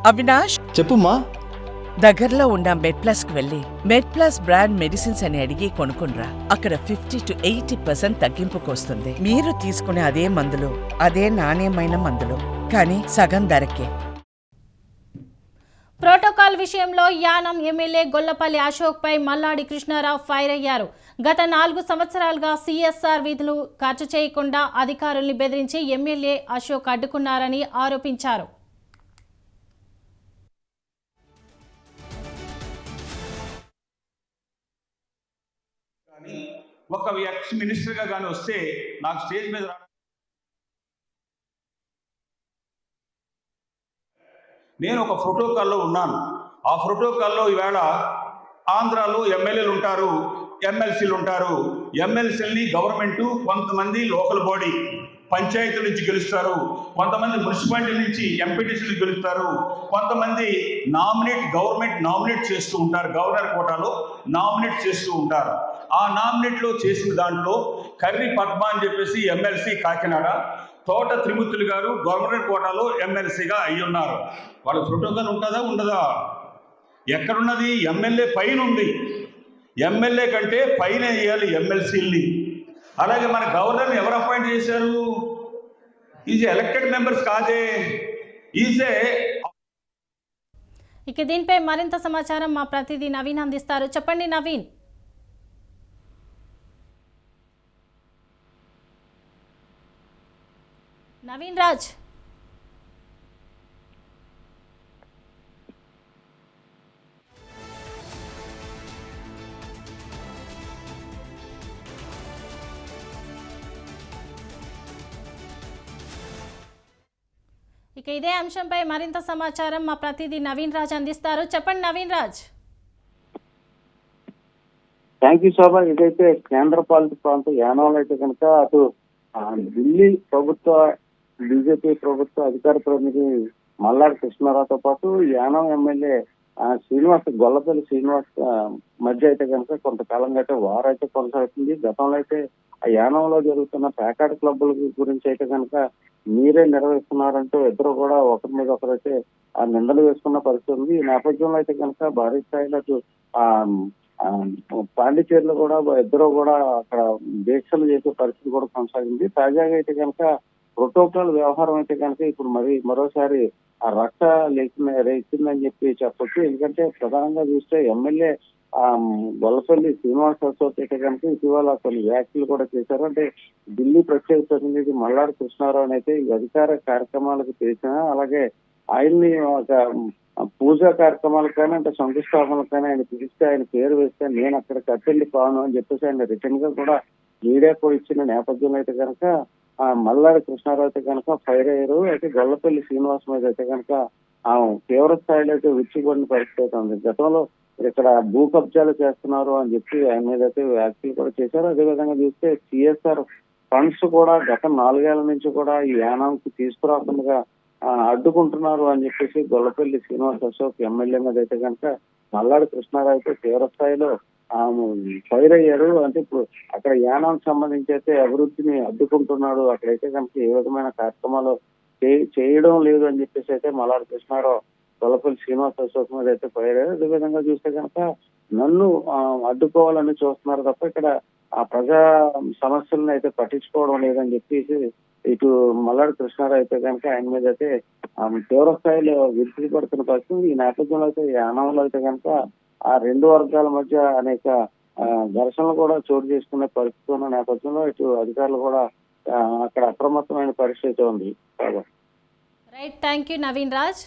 అవినాష్, చెప్పుమా. దగ్గరలో ఉన్న మెడ్ప్లస్ కు వెళ్ళి మెడ్ప్లస్ బ్రాండ్ మెడిసిన్స్ అని అడిగి కొనుక్కునరా. అక్కడ 50 to 80% తగ్గింపుకు వస్తుంది. మీరు తీసుకునే అదే మందులు, అదే నాణ్యమైన మందులు, కానీ సగం ధరకే. ప్రోటోకాల్ విషయంలో యానం ఎమ్మెల్యే గొల్లపల్లి అశోక్ పై మల్లాడి కృష్ణారావు ఫైర్ అయ్యారు. గత 4 సంవత్సరాలుగా సిఎస్ఆర్ విధులు ఖర్చు చేయకుండా అధికారుల్ని బెదిరించి ఎమ్మెల్యే అశోక్ అడ్డుకున్నారని ఆరోపించారు. ఒక ఎక్స్ మినిస్టర్గా కానీ వస్తే నాకు స్టేజ్ మీద నేను ఒక ప్రోటోకాల్లో ఉన్నాను. ఆ ప్రోటోకాల్లో ఈవేళ ఆంధ్రాలో ఎమ్మెల్యేలు ఉంటారు, ఎమ్మెల్సీలు ఉంటారు. ఎమ్మెల్సీలని గవర్నమెంటు కొంతమంది లోకల్ బాడీ పంచాయతీల నుంచి గెలుస్తారు, కొంతమంది మున్సిపాలిటీ నుంచి ఎంపీటీసీలు గెలుస్తారు, కొంతమంది గవర్నమెంట్ నామినేట్ చేస్తూ ఉంటారు, గవర్నర్ కోటాలో నామినేట్ చేస్తూ ఉంటారు. ఆ నామినేట్లో చేసిన దాంట్లో కర్రి పద్మ అని చెప్పేసి ఎమ్మెల్సీ కాకినాడ, తోట త్రిమూర్తులు గారు గవర్నర్ కోటాలో ఎమ్మెల్సీగా అయ్యున్నారు. వాళ్ళ ప్రోటోకాల్ ఉంటుందా ఉండదా? ఎక్కడున్నది? ఎమ్మెల్యే పైన ఉంది. ఎమ్మెల్యే కంటే పైన వేయాలి ఎమ్మెల్సీల్ని. అలాగే మన గవర్నర్ని ఎవరు అపాయింట్ చేశారు? ఈజ్ ఎలక్టెడ్ మెంబర్స్ కాదే, ఈజే. ఇక దీనిపై మరింత సమాచారం మా ప్రతినిధి నవీన్ అందిస్తారు. చెప్పండి నవీన్. నవీన్ రాజ్. ఇక ఇదే అంశంపై మరింత సమాచారం మా ప్రతినిధి నవీన్ రాజ్ అందిస్తారు. చెప్పండి నవీన్ రాజ్. థ్యాంక్ యూ శోభా. ఇదైతే కేంద్ర పాలిత ప్రాంతం యానంలో అయితే కనుక అటు ఢిల్లీ ప్రభుత్వ బీజేపీ ప్రభుత్వ అధికార ప్రతినిధి మల్లాడి కృష్ణారావుతో పాటు యానం ఎమ్మెల్యే గొల్లపల్లి శ్రీనివాస్ మధ్య అయితే కనుక కొంతకాలంగా అయితే వారు అయితే కొనసాగుతుంది. గతంలో అయితే ఆ యానంలో జరుగుతున్న ప్యాకాట్ క్లబ్బుల గురించి అయితే కనుక మీరే నిర్వహిస్తున్నారంటూ ఇద్దరు కూడా ఒకరి మీద ఒకరైతే ఆ నిందలు వేసుకున్న పరిస్థితి ఉంది. ఈ నేపథ్యంలో అయితే కనుక భారీ స్థాయిలో పాండిచేరిలో కూడా ఇద్దరు కూడా అక్కడ దీక్షలు చేసే పరిస్థితి కూడా కొనసాగింది. తాజాగా అయితే కనుక ప్రోటోకాల్ వ్యవహారం అయితే కనుక ఇప్పుడు మరోసారి ఆ రక్త రేచిందని చెప్పొచ్చు. ఎందుకంటే ప్రధానంగా చూస్తే ఎమ్మెల్యే గొల్లపల్లి శ్రీనివాస్ అశోక్ అయితే కనుక ఇటీవల కొన్ని వ్యాఖ్యలు కూడా చేశారు. అంటే ఢిల్లీ ప్రత్యేక ప్రతినిధి మల్లాడి కృష్ణారావు అయితే ఈ అధికార కార్యక్రమాలకు చేసిన, అలాగే ఆయన్ని ఒక పూజా కార్యక్రమాలకు కానీ అంటే శంకుస్థాపనలకు కానీ ఆయన పిలిస్తే ఆయన పేరు వేస్తే నేను అక్కడికి అటెండ్ కాను అని చెప్పేసి ఆయన రిటర్న్ గా కూడా మీడియా కూడా ఇచ్చిన నేపథ్యంలో అయితే కనుక మల్లాడి కృష్ణారావు అయితే కనుక ఫైర్ అయ్యారు. అయితే గొల్లపల్లి శ్రీనివాస్ మీద అయితే కనుక తీవ్ర స్థాయిలో అయితే విచ్చిపడిన పరిస్థితి ఉంది. గతంలో ఇక్కడ భూ కబ్జాలు చేస్తున్నారు అని చెప్పి ఆయన మీద అయితే వ్యాఖ్యలు కూడా చేశారు. అదేవిధంగా చూస్తే సిఎస్ఆర్ ఫండ్స్ కూడా గత 4 ఏళ్ల నుంచి కూడా ఈ యానాంకి తీసుకురాకుండా అడ్డుకుంటున్నారు అని చెప్పేసి గొల్లపల్లి శ్రీనివాస్ అశోక్ ఎమ్మెల్యే మీద అయితే కనుక మల్లాడి కృష్ణారావు అయితే తీవ్ర స్థాయిలో ఫైర్ అయ్యారు. అంటే ఇప్పుడు అక్కడ యానానికి సంబంధించి అయితే అభివృద్ధిని అడ్డుకుంటున్నాడు, అక్కడైతే కనుక ఏ విధమైన కార్యక్రమాలు చేయడం లేదు అని చెప్పేసి అయితే మల్లాడి కృష్ణారావు గొల్లపల్లి శ్రీనివాస్ అశోక్ మీద అయితే ఫైర్ అయ్యారు. అదేవిధంగా చూస్తే కనుక నన్ను అడ్డుకోవాలని చూస్తున్నారు తప్ప ఇక్కడ ఆ ప్రజా సమస్యలను అయితే పట్టించుకోవడం లేదని చెప్పేసి ఇటు మల్లాడి కృష్ణారావు అయితే కనుక ఆయన మీద అయితే తీవ్ర స్థాయిలో విరుచుకు పడుతున్న పరిస్థితి. ఈ నేపథ్యంలో అయితే యానంలో అయితే కనుక ఆ 2 వర్గాల మధ్య అనేక ఘర్షణలు కూడా చోటు చేసుకునే పరిస్థితి ఉన్న నేపథ్యంలో ఇటు అధికారులు కూడా అక్కడ అప్రమత్తమైన పరిస్థితి ఉంది. Right, thank you Naveen Raj.